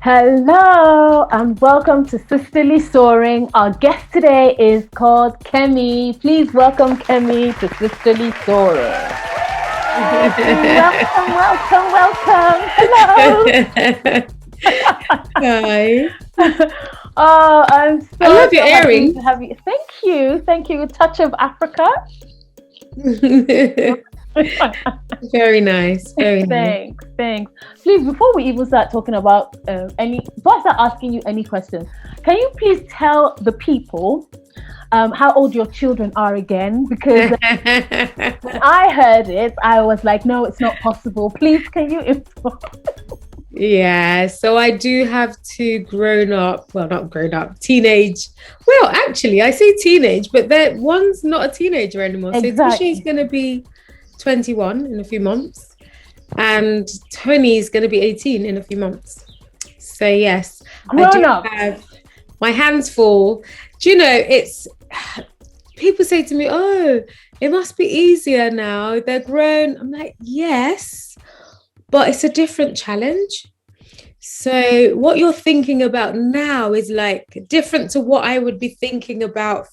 Hello and welcome to Sisterly Soaring. Our guest today is called Kemi. Please welcome Kemi to Sisterly Soaring. Welcome. Hello. Hi. Oh, I'm so I love your happy earrings. to have you. Thank you. A touch of Africa. Very nice. Very nice. Thanks. Please, before we even start talking about before I start asking you any questions, can you please tell the people how old your children are again? Because when I heard it, I was like, no, it's not possible. Please, can you inform? Yeah, so I do have two not grown up, teenage. Well, actually, I say teenage, but one's not a teenager anymore. So Tisha's Exactly. going to be 21 in a few months, and Tony's going to be 18 in a few months. So yes, I do Grown up. have my hands full. Do you know, it's people say to me, oh, it must be easier now. They're grown. I'm like, yes, but it's a different challenge. So what you're thinking about now is like different to what I would be thinking about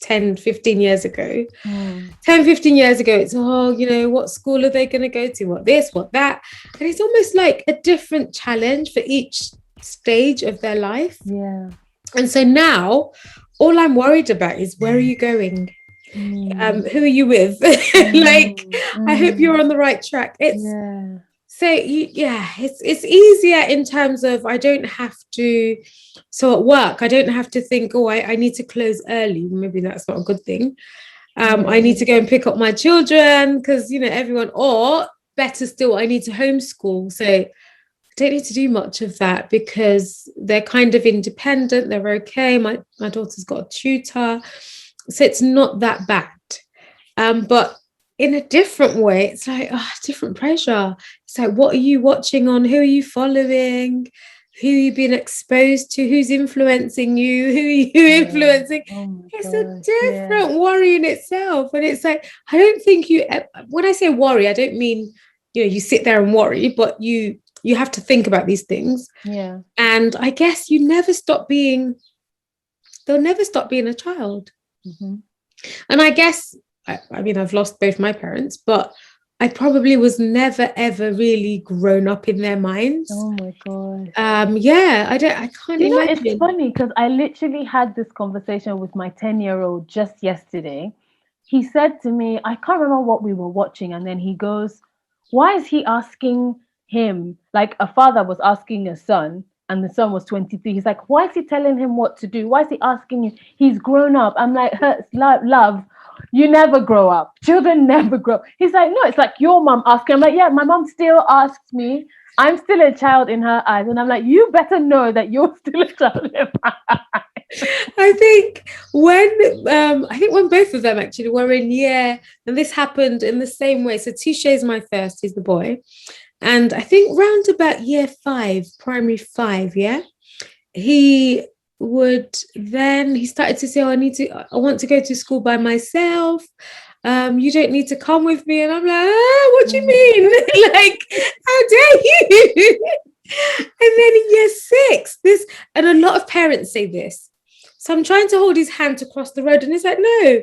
10, 15 years ago. 10, 15 years ago, it's, what school are they going to go to? What this, what that? And it's almost like a different challenge for each stage of their life. Yeah. And so now all I'm worried about is, where are you going? Who are you with? I hope you're on the right track. It's easier in terms of I don't have to. So at work, I don't have to think, I need to close early. Maybe that's not a good thing. I need to go and pick up my children because, everyone, or better still, I need to homeschool. So I don't need to do much of that because they're kind of independent. They're okay. My daughter's got a tutor. So it's not that bad. But in a different way, it's like different pressure. It's like, what are you watching on? Who are you following? Who you've been exposed to? Who's influencing you? Who are you influencing? It's a different worry in itself. And it's like, I don't think when I say worry, I don't mean, you sit there and worry, but you have to think about these things. Yeah. And I guess they'll never stop being a child. Mm-hmm. And I guess, I mean, I've lost both my parents, but I probably was never, ever really grown up in their minds. Oh my God. I can't imagine. It's funny because I literally had this conversation with my 10-year-old just yesterday. He said to me, I can't remember what we were watching. And then he goes, why is he asking him, like a father was asking a son and the son was 23. He's like, why is he telling him what to do? Why is he asking you? He's grown up. I'm like, love, you never grow up. Children never grow. He's like, no, it's like your mom asking. I'm like, yeah, my mom still asks me. I'm still a child in her eyes. And I'm like, you better know that you're still a child in my eyes. I think when both of them actually were in year, and this happened in the same way. So Touche is my first, he's the boy. And I think round about year 5, primary 5, yeah, he started to say, I want to go to school by myself. You don't need to come with me. And I'm like, what do you mean? Like, how dare you? And then in year 6, and a lot of parents say this. So I'm trying to hold his hand to cross the road, and he's like, no,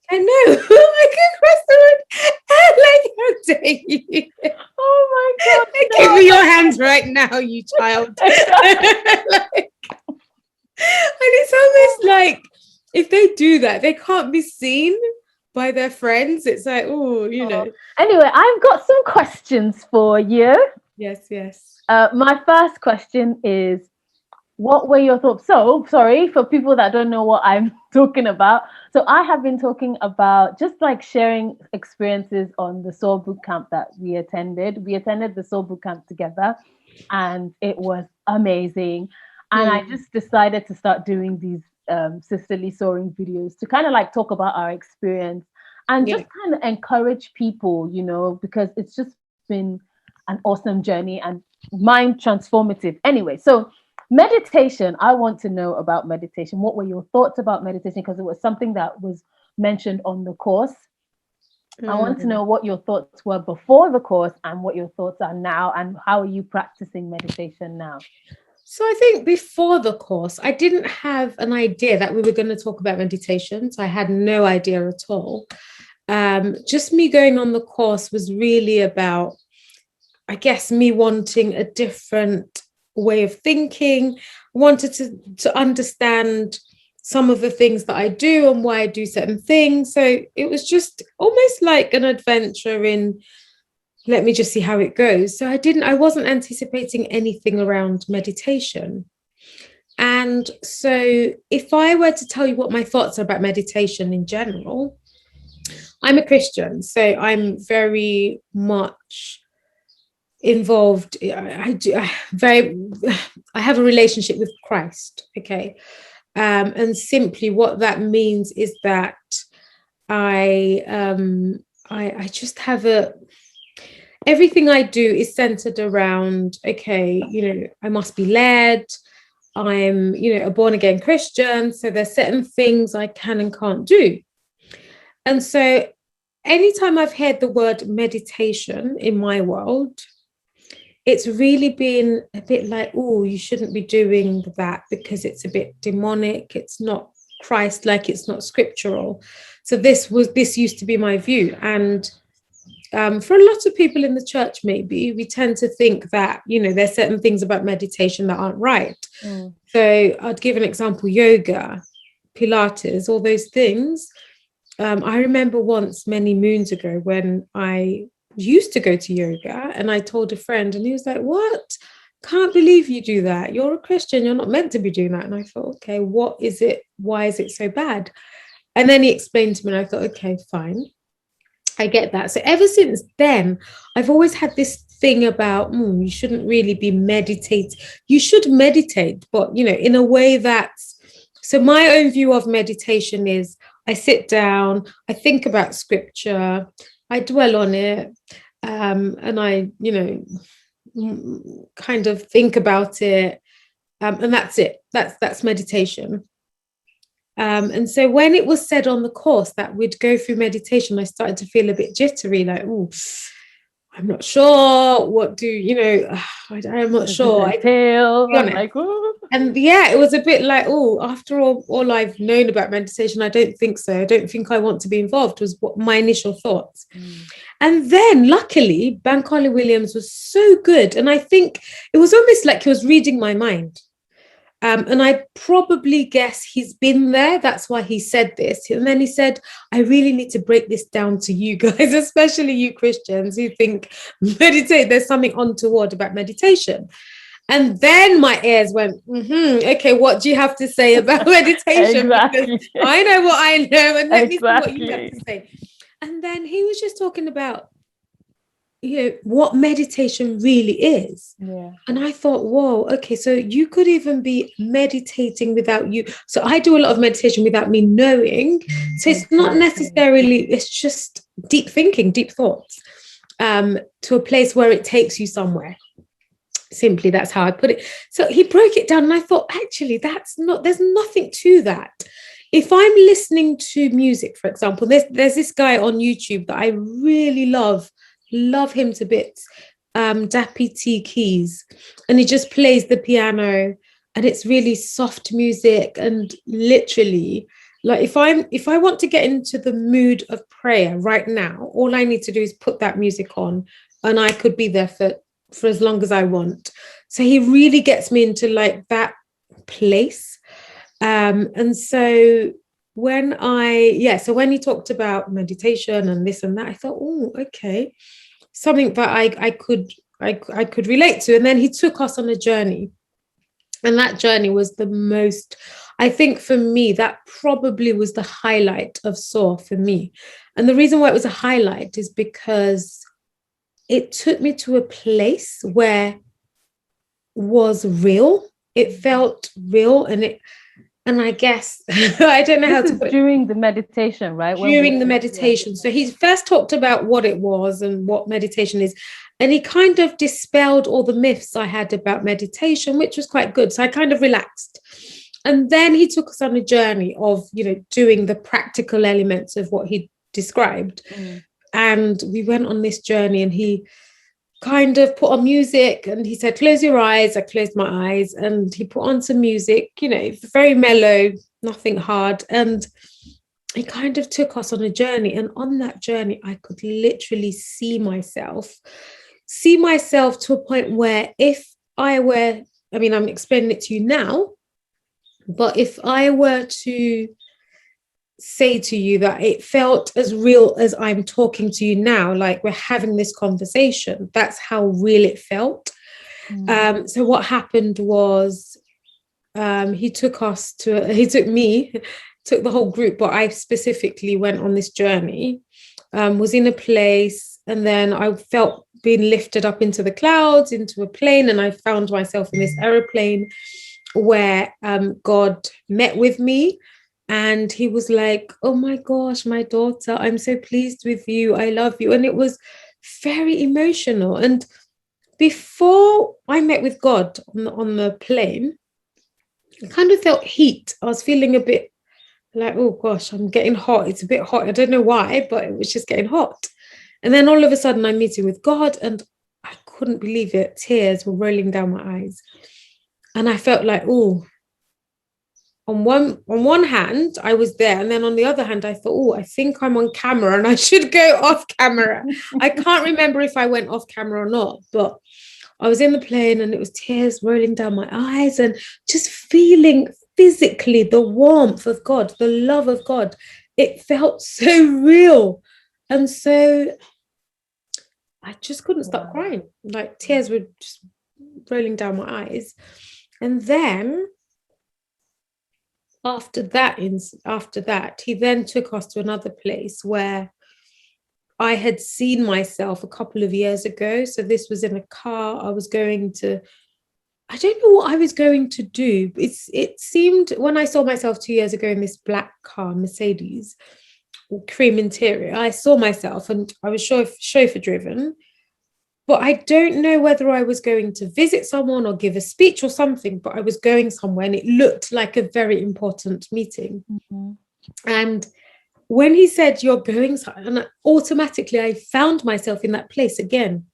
I know, I can cross the road. Like, how dare you? Oh my God. Give me your hands right now, you child. And it's almost like if they do that, they can't be seen by their friends. It's like, Anyway, I've got some questions for you. Yes. My first question is, what were your thoughts? So, sorry for people that don't know what I'm talking about. So, I have been talking about just like sharing experiences on the SOAR bootcamp that we attended. We attended the SOAR bootcamp together, and it was amazing. And I just decided to start doing these sisterly soaring videos to kind of like talk about our experience and just kind of encourage people, because it's just been an awesome journey and mind transformative. Anyway, so meditation, I want to know about meditation. What were your thoughts about meditation? Because it was something that was mentioned on the course. I want to know what your thoughts were before the course and what your thoughts are now, and how are you practicing meditation now? So I think before the course, I didn't have an idea that we were going to talk about meditations. I had no idea at all. Just me going on the course was really about, I guess, me wanting a different way of thinking, wanted to understand some of the things that I do and why I do certain things. So it was just almost like an adventure in, let me just see how it goes. So I wasn't anticipating anything around meditation. And so if I were to tell you what my thoughts are about meditation in general, I'm a Christian, so I'm very much involved. I have a relationship with Christ. Okay. And simply what that means is that I just have everything I do is centered around, okay, I must be led. I'm, a born again Christian. So there's certain things I can and can't do. And so anytime I've heard the word meditation in my world, it's really been a bit like, oh, you shouldn't be doing that because it's a bit demonic. It's not Christ-like, it's not scriptural. So this used to be my view. And for a lot of people in the church, maybe we tend to think that, there's certain things about meditation that aren't right. So I'd give an example: yoga, Pilates, all those things. I remember once many moons ago when I used to go to yoga, and I told a friend, and he was like, what? Can't believe you do that. You're a Christian. You're not meant to be doing that. And I thought, okay, what is it? Why is it so bad? And then he explained to me, and I thought, okay, fine. I get that. So ever since then, I've always had this thing about, you shouldn't really be meditate. You should meditate, but, in a way that's, so my own view of meditation is I sit down, I think about scripture, I dwell on it, and I, kind of think about it, and that's it. That's meditation. And so when it was said on the course that we'd go through meditation, I started to feel a bit jittery, like, oh, I'm not sure what I'm not sure. And yeah, it was a bit like, oh, after all I've known about meditation, I don't think so. I don't think I want to be involved, was what my initial thoughts. And then luckily, Bankole Williams was so good. And I think it was almost like he was reading my mind. And I probably guess he's been there. That's why he said this. And then he said, I really need to break this down to you guys, especially you Christians who think there's something untoward about meditation. And then my ears went, okay, what do you have to say about meditation? Exactly. Because I know what I know, and let me see what you have to say. And then he was just talking about, what meditation really is. Yeah. And I thought, whoa, okay, so you could even be meditating without you. So I do a lot of meditation without me knowing. So it's not necessarily, it's just deep thinking, deep thoughts, to a place where it takes you somewhere. Simply, that's how I put it. So he broke it down, and I thought, actually, there's nothing to that. If I'm listening to music, for example, there's this guy on YouTube that I really love him to bits, Dappy T Keys, and he just plays the piano, and it's really soft music. And literally, like, if I want to get into the mood of prayer right now, all I need to do is put that music on, and I could be there for as long as I want. So he really gets me into like that place. And so when he talked about meditation and this and that, I thought, oh, okay, something that I could relate to. And then he took us on a journey, and that journey was the most, I think for me, that probably was the highlight of SOAR for me. And the reason why it was a highlight is because it took me to a place where was real. It felt real, and I guess I don't know how to put it. During the meditation, right? During the meditation. So he first talked about what it was and what meditation is, and he kind of dispelled all the myths I had about meditation, which was quite good. So I kind of relaxed. And then he took us on a journey of, doing the practical elements of what he described. And we went on this journey, and he kind of put on music, and he said, close your eyes. I closed my eyes, and he put on some music, you know, very mellow, nothing hard. And he kind of took us on a journey. And on that journey, I could literally see myself to a point where if I were, I mean, I'm explaining it to you now, but if I were to say to you that it felt as real as I'm talking to you now, like we're having this conversation, that's how real it felt. So what happened was he took the whole group, but I specifically went on this journey, was in a place, and then I felt being lifted up into the clouds, into a plane, and I found myself in this aeroplane where God met with me. And he was like, oh my gosh, my daughter, I'm so pleased with you. I love you. And it was very emotional. And before I met with God on the plane, I kind of felt heat. I was feeling a bit like, oh gosh, I'm getting hot. It's a bit hot. I don't know why, but it was just getting hot. And then all of a sudden I'm meeting with God, and I couldn't believe it. Tears were rolling down my eyes. And I felt like, oh, on one hand, I was there. And then on the other hand, I thought, oh, I think I'm on camera and I should go off camera. I can't remember if I went off camera or not, but I was in the plane and it was tears rolling down my eyes and just feeling physically the warmth of God, the love of God. It felt so real. And so I just couldn't stop crying. Like tears were just rolling down my eyes. And then after that, he then took us to another place where I had seen myself a couple of years ago. So this was in a car. I don't know what I was going to do. It seemed, when I saw myself 2 years ago in this black car, Mercedes, cream interior, I saw myself, and I was chauffeur driven. But I don't know whether I was going to visit someone or give a speech or something, but I was going somewhere and it looked like a very important meeting. And when he said, you're going, and automatically I found myself in that place again.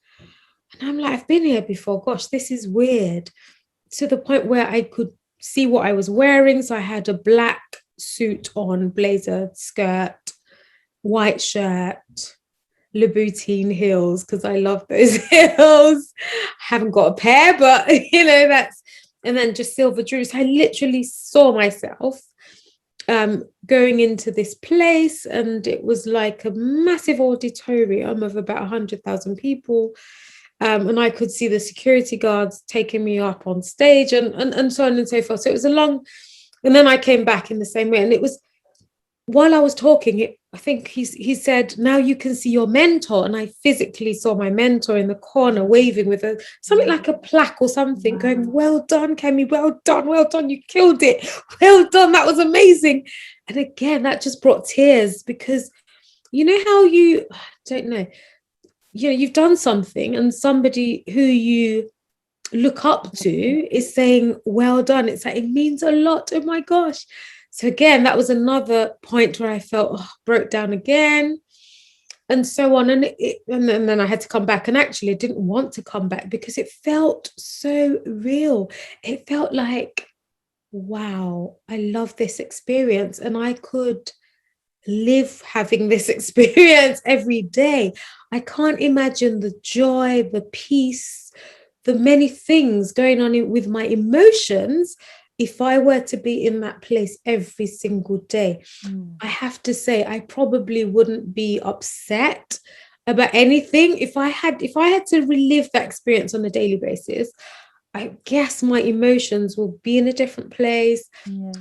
And I'm like, I've been here before. Gosh, this is weird. To the point where I could see what I was wearing. So I had a black suit on, blazer, skirt, white shirt, Louboutin heels, because I love those heels. I haven't got a pair, but and then just silver jewelry. I literally saw myself going into this place, and it was like a massive auditorium of about 100,000 people. And I could see the security guards taking me up on stage and so on and so forth. So it was and then I came back in the same way. And it was, while I was talking, I think he said, now you can see your mentor. And I physically saw my mentor in the corner waving with something like a plaque or something, going, well done, Kemi, well done, you killed it. Well done, that was amazing. And again, that just brought tears, because you know how I don't know, you've done something and somebody who you look up to is saying, well done. It's like, it means a lot. Oh my gosh. So again, that was another point where I felt broke down again, and so on. And then I had to come back, and actually I didn't want to come back because it felt so real. It felt like, wow, I love this experience, and I could live having this experience every day. I can't imagine the joy, the peace, the many things going on with my emotions if I were to be in that place every single day. I have to say, I probably wouldn't be upset about anything. If I had to relive that experience on a daily basis, I guess my emotions will be in a different place.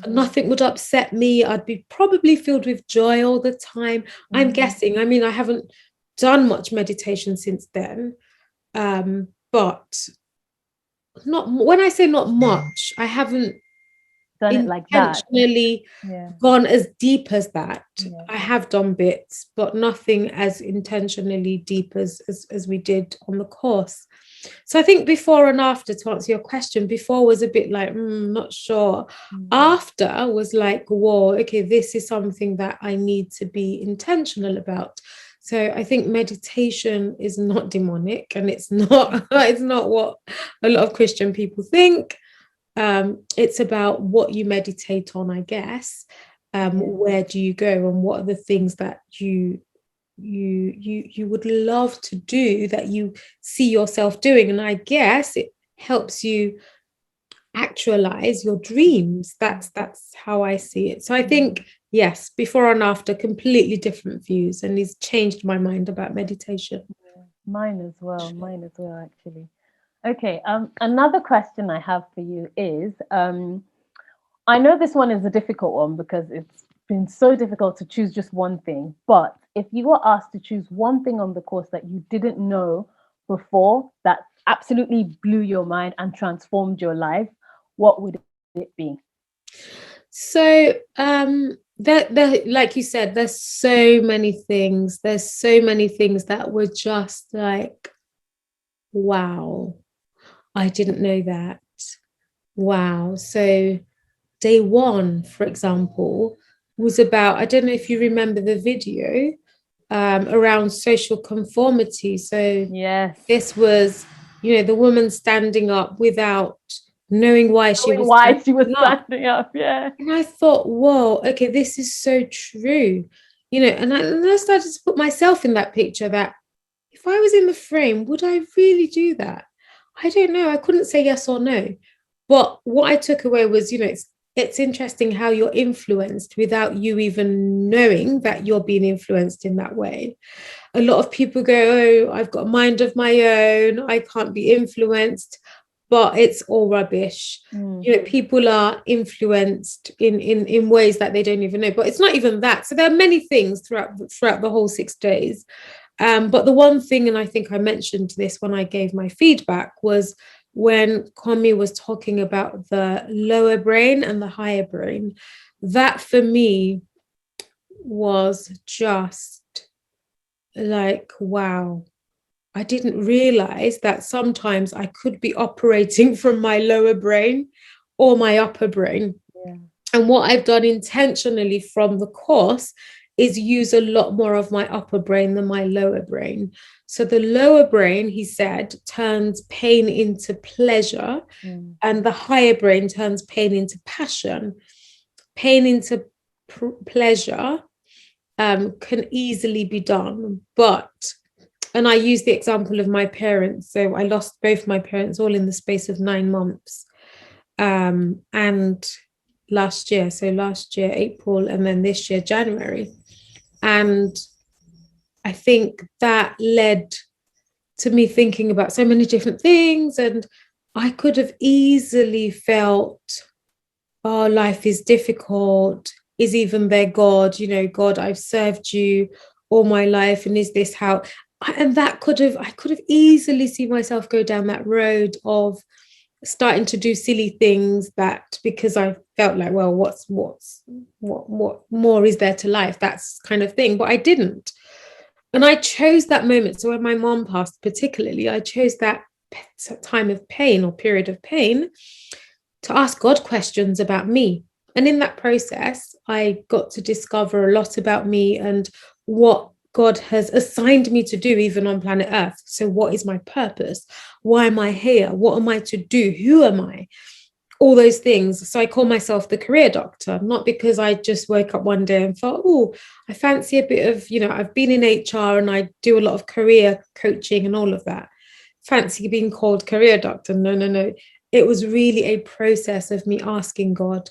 Nothing would upset me. I'd be probably filled with joy all the time. I'm guessing. I mean, I haven't done much meditation since then. But not, when I say not much, I haven't done it like that, intentionally gone as deep as that. I have done bits, but nothing as intentionally deep as we did on the course. So I think before and after, to answer your question, before was a bit like, not sure. After was like, whoa, okay, this is something that I need to be intentional about. So I think meditation is not demonic, and it's not it's not what a lot of Christian people think. It's about what you meditate on, I guess. Where do you go, and what are the things that you would love to do, that you see yourself doing? And I guess it helps you actualize your dreams. That's how I see it. So I think, yes, before and after, completely different views, and it's changed my mind about meditation. Mine as well, actually. Okay, another question I have for you is, I know this one is a difficult one because it's been so difficult to choose just one thing, but if you were asked to choose one thing on the course that you didn't know before that absolutely blew your mind and transformed your life, what would it be? So there, like you said, there's so many things. There's so many things that were just like, wow, I didn't know that. Wow. So day one, for example, was about, I don't know if you remember the video around social conformity. So yes, this was, the woman standing up without knowing why she was standing up. Yeah. And I thought, whoa, okay, this is so true. And I started to put myself in that picture, that if I was in the frame, would I really do that? I don't know. I couldn't say yes or no. But what I took away was, it's interesting how you're influenced without you even knowing that you're being influenced in that way. A lot of people go, oh, I've got a mind of my own, I can't be influenced, but it's all rubbish. People are influenced in ways that they don't even know, but it's not even that. So there are many things throughout the whole 6 days. But the one thing, and I think I mentioned this when I gave my feedback, was when Kemi was talking about the lower brain and the higher brain. That for me was just like, wow, I didn't realize that sometimes I could be operating from my lower brain or my upper brain. Yeah. And what I've done intentionally from the course is use a lot more of my upper brain than my lower brain. So the lower brain, he said, turns pain into pleasure, and the higher brain turns pain into passion. Pain into pleasure can easily be done, and I use the example of my parents. So I lost both my parents all in the space of 9 months. And last year April, and then this year January. And I think that led to me thinking about so many different things, and I could have easily felt, oh, life is difficult. Is even there God? God, I've served you all my life, and is this how? And I could have easily seen myself go down that road of starting to do silly things, that because I felt like, well, what more is there to life? That's kind of thing. But I didn't. And I chose that moment. So when my mom passed, particularly, I chose that time of pain or period of pain to ask God questions about me. And in that process, I got to discover a lot about me and what God has assigned me to do, even on planet Earth. So what is my purpose? Why am I here? What am I to do? Who am I? All those things. So I call myself the career doctor, not because I just woke up one day and thought, oh, I fancy a bit of, I've been in HR and I do a lot of career coaching and all of that. Fancy being called career doctor. No. It was really a process of me asking God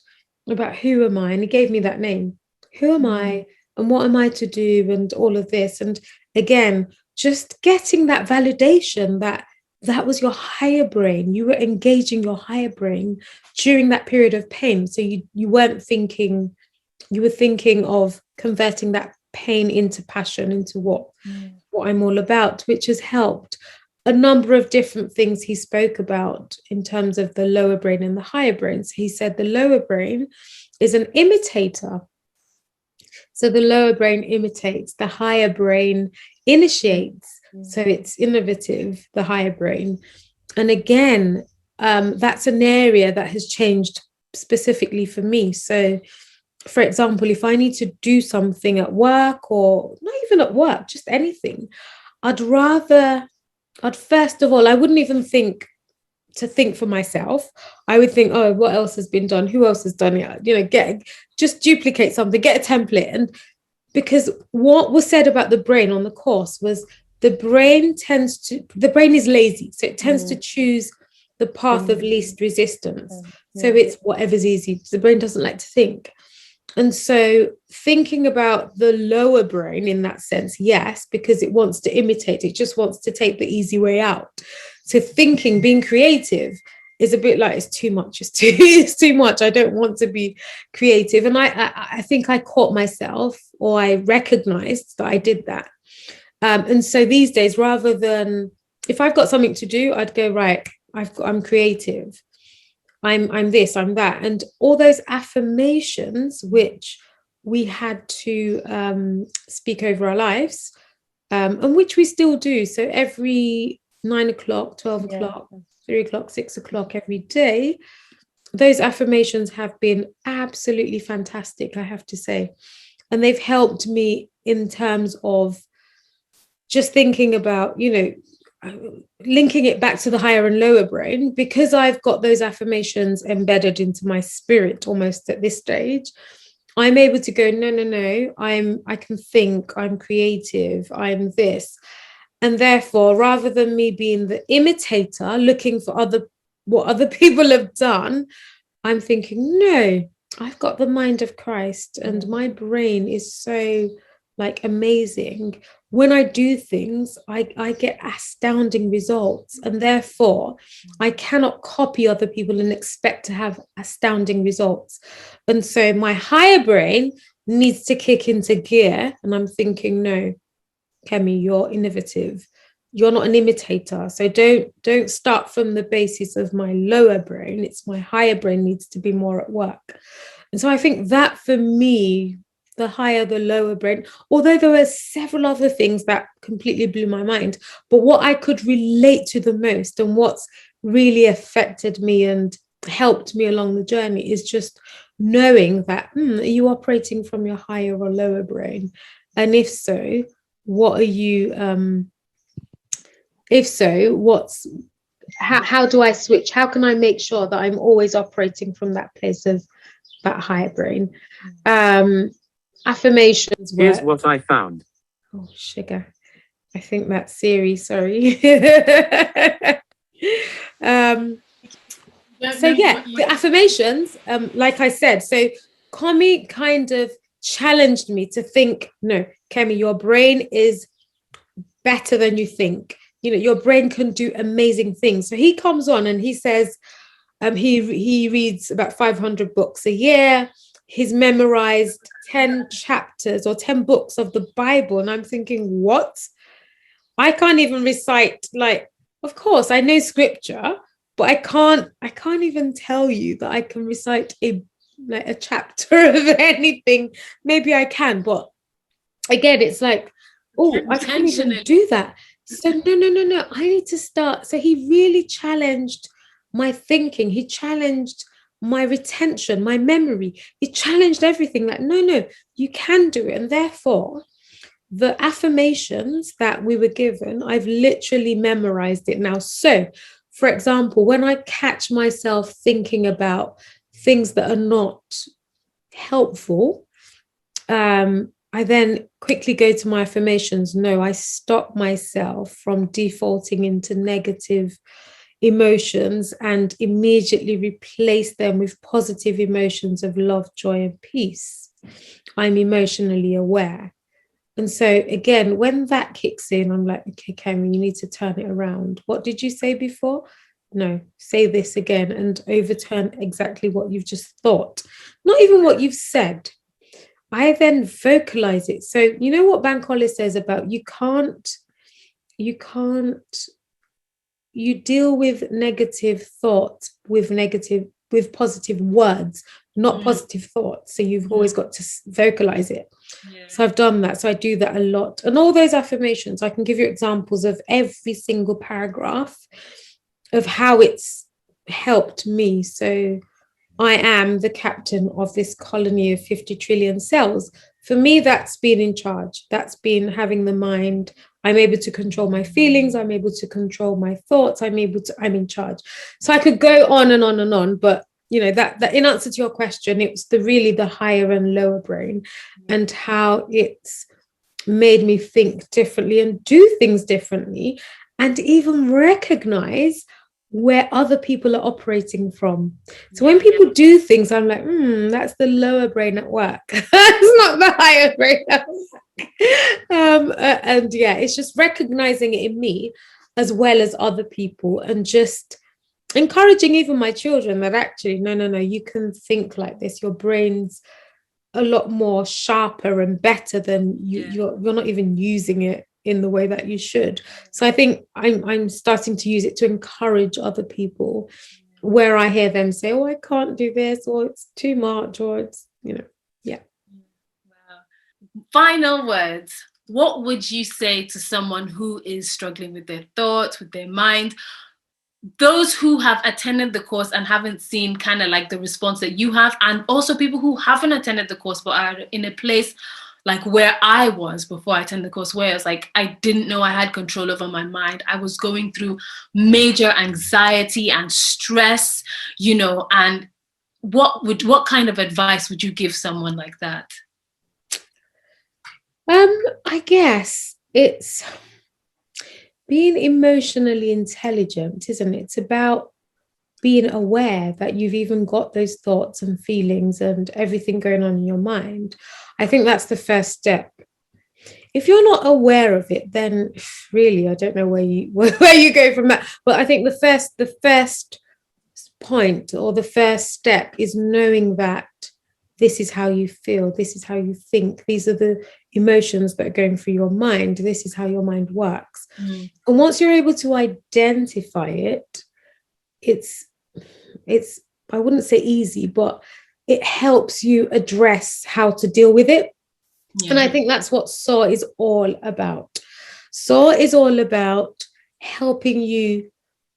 about who am I? And he gave me that name. Who am I? And what am I to do? And all of this. And again, just getting that validation that was your higher brain. You were engaging your higher brain during that period of pain. So you weren't thinking, you were thinking of converting that pain into passion, into what I'm all about, which has helped. A number of different things he spoke about in terms of the lower brain and the higher brain. So he said the lower brain is an imitator. So the lower brain imitates, the higher brain initiates. So it's innovative, the higher brain. And again, that's an area that has changed specifically for me. So for example, if I need to do something at work, or not even at work, just anything, I'd first of all, I wouldn't even think for myself. I would think, oh, what else has been done? Who else has done it? Just duplicate something, get a template. And because what was said about the brain on the course was the brain is lazy. So it tends to choose the path of least resistance. So it's whatever's easy. The brain doesn't like to think. And so thinking about the lower brain in that sense, yes, because it wants to imitate, it just wants to take the easy way out. So thinking, being creative is a bit like, it's too much, it's too much. I don't want to be creative. And I think I caught myself, or I recognized that I did that. And so these days, rather than, if I've got something to do, I'd go, right, I'm creative. I'm this, I'm that. And all those affirmations, which we had to speak over our lives, and which we still do. So every 9 o'clock, 12 o'clock, 3 o'clock, 6 o'clock every day, those affirmations have been absolutely fantastic, I have to say. And they've helped me in terms of just thinking about, linking it back to the higher and lower brain, because I've got those affirmations embedded into my spirit almost at this stage. I'm able to go, no, I can think, I'm creative, I'm this. And therefore, rather than me being the imitator, looking for what other people have done, I'm thinking, no, I've got the mind of Christ, and my brain is so amazing. When I do things, I get astounding results, and therefore I cannot copy other people and expect to have astounding results. And so my higher brain needs to kick into gear, and I'm thinking, no, Kemi, you're innovative. You're not an imitator. So don't start from the basis of my lower brain. It's my higher brain needs to be more at work. And so I think that for me, the higher, the lower brain, although there were several other things that completely blew my mind, but what I could relate to the most and what's really affected me and helped me along the journey is just knowing that, are you operating from your higher or lower brain? And if so, what are you, how do I switch? How can I make sure that I'm always operating from that place of that higher brain? Affirmations work. Here's what I found. Oh, sugar. I think that's Siri, sorry. So yeah, the affirmations, like I said, so Kemi kind of challenged me to think, no, Kemi, your brain is better than you think. Your brain can do amazing things. So he comes on and he says, he reads about 500 books a year. He's memorized 10 chapters or 10 books of the Bible. And I'm thinking, what? I can't even recite, of course, I know scripture, but I can't even tell you that I can recite a chapter of anything. Maybe I can, but again, it's like, oh, I can't even do that. So no, I need to start. So he really challenged my thinking. He challenged my retention, my memory. He challenged everything. No, you can do it. And therefore, the affirmations that we were given, I've literally memorized it now. So, for example, when I catch myself thinking about things that are not helpful, I then quickly go to my affirmations. No, I stop myself from defaulting into negative emotions and immediately replace them with positive emotions of love, joy, and peace. I'm emotionally aware. And so again, when that kicks in, I'm like, okay, Kemi, you need to turn it around. What did you say before? No, say this again and overturn exactly what you've just thought. Not even what you've said. I then vocalize it. So you know what Bankole says about you deal with negative thoughts with positive words, not positive thoughts. So you've always got to vocalize it. Yeah. So I've done that. So I do that a lot. And all those affirmations, I can give you examples of every single paragraph of how it's helped me. So I am the captain of this colony of 50 trillion cells. For me, that's being in charge. That's been having the mind. I'm able to control my feelings. I'm able to control my thoughts. I'm in charge. So I could go on and on and on, but that in answer to your question, it was really the higher and lower brain, and how it's made me think differently and do things differently, and even recognize where other people are operating from. So when people do things, I'm like, that's the lower brain at work. It's not the higher brain at work. And yeah, it's just recognizing it in me as well as other people, and just encouraging even my children that actually, no, you can think like this. Your brain's a lot more sharper and better than you're not even using it in the way that you should. So I think I'm starting to use it to encourage other people, where I hear them say, oh, I can't do this, or it's too much, or it's, yeah. Wow. Final words. What would you say to someone who is struggling with their thoughts, with their mind? Those who have attended the course and haven't seen kind of like the response that you have, and also people who haven't attended the course but are in a place like where I was before I attended the course, where I was like, I didn't know I had control over my mind. I was going through major anxiety and stress, and what kind of advice would you give someone like that? I guess it's being emotionally intelligent, isn't it? It's about being aware that you've even got those thoughts and feelings and everything going on in your mind. I think that's the first step. If you're not aware of it, then really, I don't know where you go from that. But I think the first point, or the first step, is knowing that this is how you feel, this is how you think, these are the emotions that are going through your mind, this is how your mind works. And once you're able to identify it, it's I wouldn't say easy, but it helps you address how to deal with it. And I think that's what SOAR is all about. SOAR is all about helping you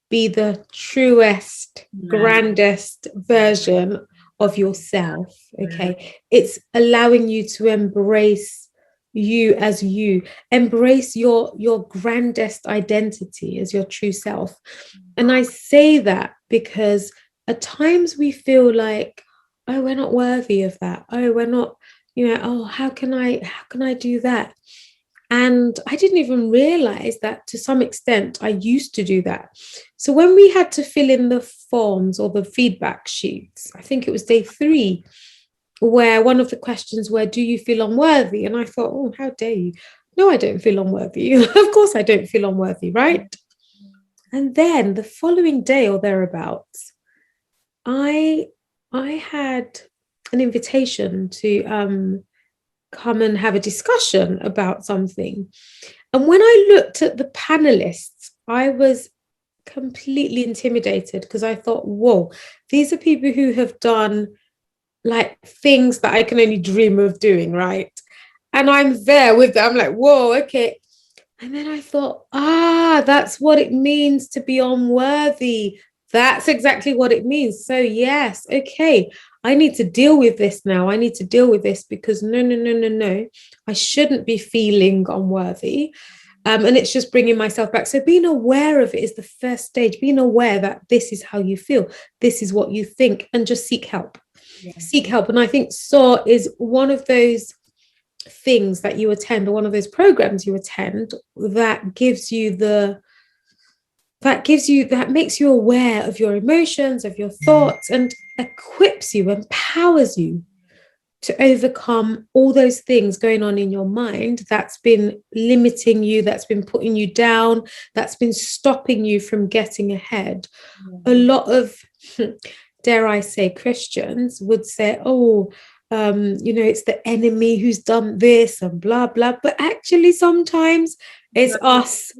be the truest, grandest version of yourself. Okay, it's allowing you to embrace you as you, embrace your grandest identity as your true self. And I say that because at times we feel like, oh, we're not worthy of that. Oh, we're not, oh, how can I do that? And I didn't even realize that to some extent I used to do that. So when we had to fill in the forms or the feedback sheets, I think it was day 3, where one of the questions were, do you feel unworthy? And I thought, oh, how dare you? No, I don't feel unworthy. Of course I don't feel unworthy, right? And then the following day or thereabouts, I had an invitation to come and have a discussion about something. And when I looked at the panelists, I was completely intimidated, because I thought, whoa, these are people who have done like things that I can only dream of doing, right? And I'm there with them. I'm like, whoa, okay. And then I thought, that's what it means to be unworthy. That's exactly what it means. So yes, okay, I need to deal with this now. I need to deal with this, because no, I shouldn't be feeling unworthy. And it's just bringing myself back. So being aware of it is the first stage, being aware that this is how you feel, this is what you think, and just seek help. Seek help. And I think SOAR is one of those things that you attend, or one of those programs you attend, that makes you aware of your emotions, of your thoughts, and equips you, empowers you to overcome all those things going on in your mind that's been limiting you, that's been putting you down, that's been stopping you from getting ahead. A lot of, dare I say, Christians would say, it's the enemy who's done this and blah, blah. But actually, sometimes it's us,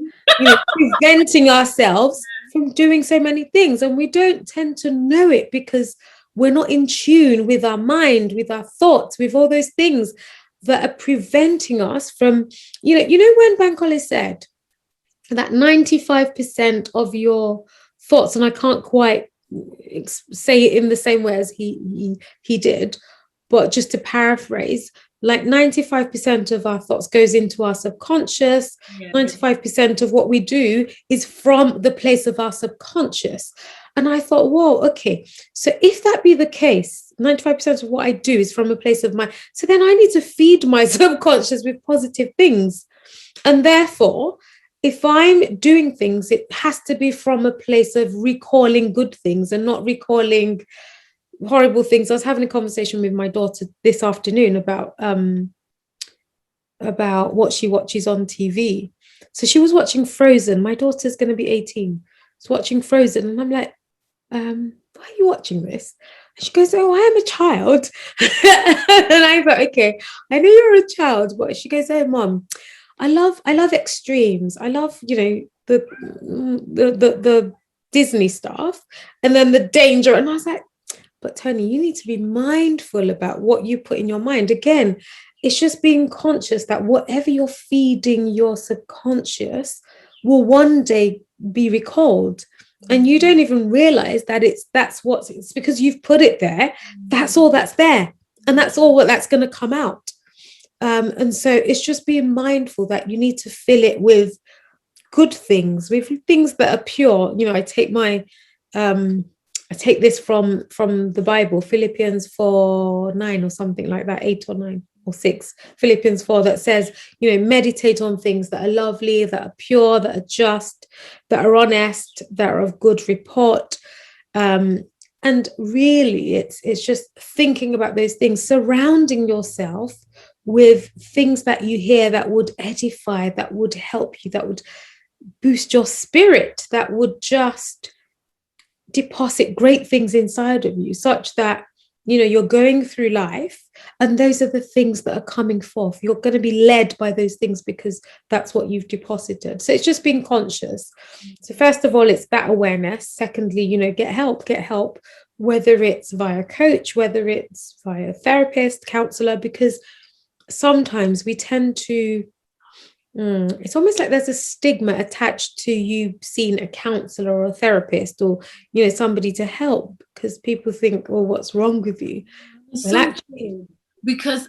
preventing ourselves from doing so many things. And we don't tend to know it, because we're not in tune with our mind, with our thoughts, with all those things that are preventing us from, when Bankole said that 95% of your thoughts, and I can't quite say it in the same way as he did, but just to paraphrase, like 95% of our thoughts goes into our subconscious. 95% of what we do is from the place of our subconscious. And I thought, whoa, okay, so if that be the case, 95% of what I do is from a place of my, so then I need to feed my subconscious with positive things. And therefore, if I'm doing things, it has to be from a place of recalling good things and not recalling horrible things. I was having a conversation with my daughter this afternoon about what she watches on TV. So she was watching Frozen. My daughter's going to be 18. She's watching Frozen, and I'm like, why are you watching this? And she goes, oh, I am a child. And I thought, okay, I know you're a child, but she goes, oh, Mom, I love extremes. I love, the Disney stuff, and then the danger. And I was like, but Tony, you need to be mindful about what you put in your mind. Again, it's just being conscious that whatever you're feeding your subconscious will one day be recalled. And you don't even realize that it's because you've put it there. That's all that's there. And that's all that's going to come out. And so it's just being mindful that you need to fill it with good things, with things that are pure. I take this from the Bible, Philippians 4:9 or something like that, 8 or 9 or 6, Philippians 4, that says, meditate on things that are lovely, that are pure, that are just, that are honest, that are of good report. And really, it's just thinking about those things, surrounding yourself with things that you hear that would edify, that would help you, that would boost your spirit, that would just deposit great things inside of you, such that you're going through life and those are the things that are coming forth. You're going to be led by those things because that's what you've deposited. So it's just being conscious. So first of all, it's that awareness. Secondly, get help, whether it's via coach, whether it's via therapist, counselor, because sometimes we tend to it's almost like there's a stigma attached to you seeing a counselor or a therapist or somebody to help, because people think, well, what's wrong with you? Well, actually, because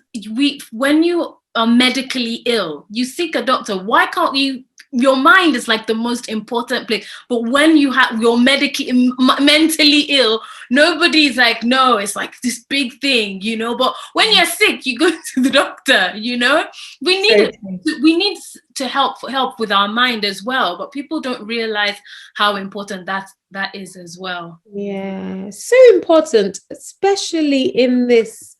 when you are medically ill, you seek a doctor. Why can't you? Your mind is like the most important place. But when you're mentally ill, nobody's like, no, it's like this big thing, But when you're sick, you go to the doctor, We need to help with our mind as well. But people don't realize how important that is as well. Yeah, so important, especially in this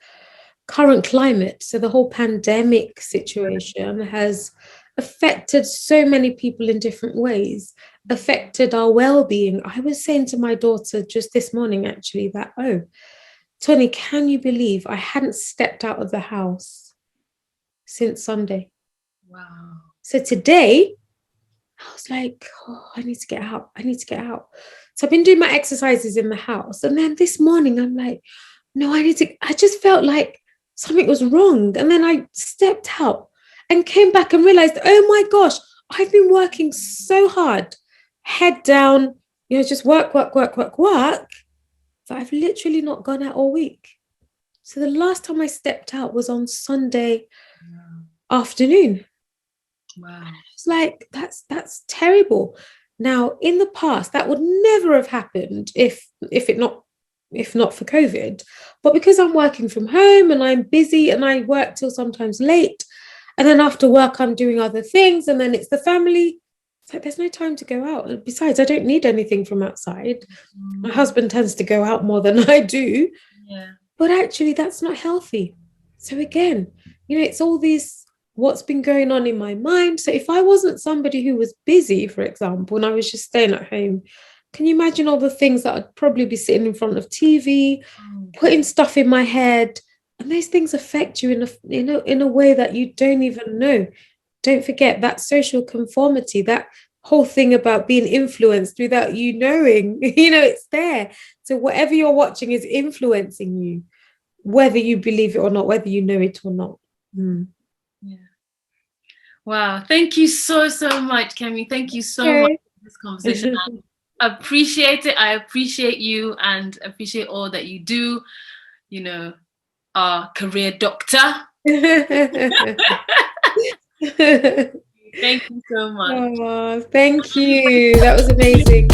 current climate. So the whole pandemic situation has affected so many people in different ways, affected our well-being. I was saying to my daughter just this morning, actually, that, oh, Tony, can you believe I hadn't stepped out of the house since Sunday? Wow. So today, I was like, oh, I need to get out. So I've been doing my exercises in the house. And then this morning, I'm like, no, I just felt like something was wrong. And then I stepped out and came back and realized, oh my gosh, I've been working so hard, head down, just work. So I've literally not gone out all week. So the last time I stepped out was on Sunday afternoon. Wow. It's like, that's terrible. Now, in the past, that would never have happened if not for COVID. But because I'm working from home and I'm busy and I work till sometimes late, and then after work, I'm doing other things, and then it's the family. It's like there's no time to go out. And besides, I don't need anything from outside. My husband tends to go out more than I do. Yeah. But actually, that's not healthy. So again, it's all these, what's been going on in my mind. So if I wasn't somebody who was busy, for example, and I was just staying at home, can you imagine all the things that I'd probably be sitting in front of TV, putting stuff in my head? And those things affect you in a way that you don't even know. Don't forget that social conformity, that whole thing about being influenced without you knowing, it's there. So whatever you're watching is influencing you, whether you believe it or not, whether you know it or not. Yeah. Wow. Thank you so much, Kemi. Thank you so much for this conversation. appreciate it. I appreciate you and appreciate all that you do. You know, our career doctor. Thank you so much. Oh, thank you. That was amazing.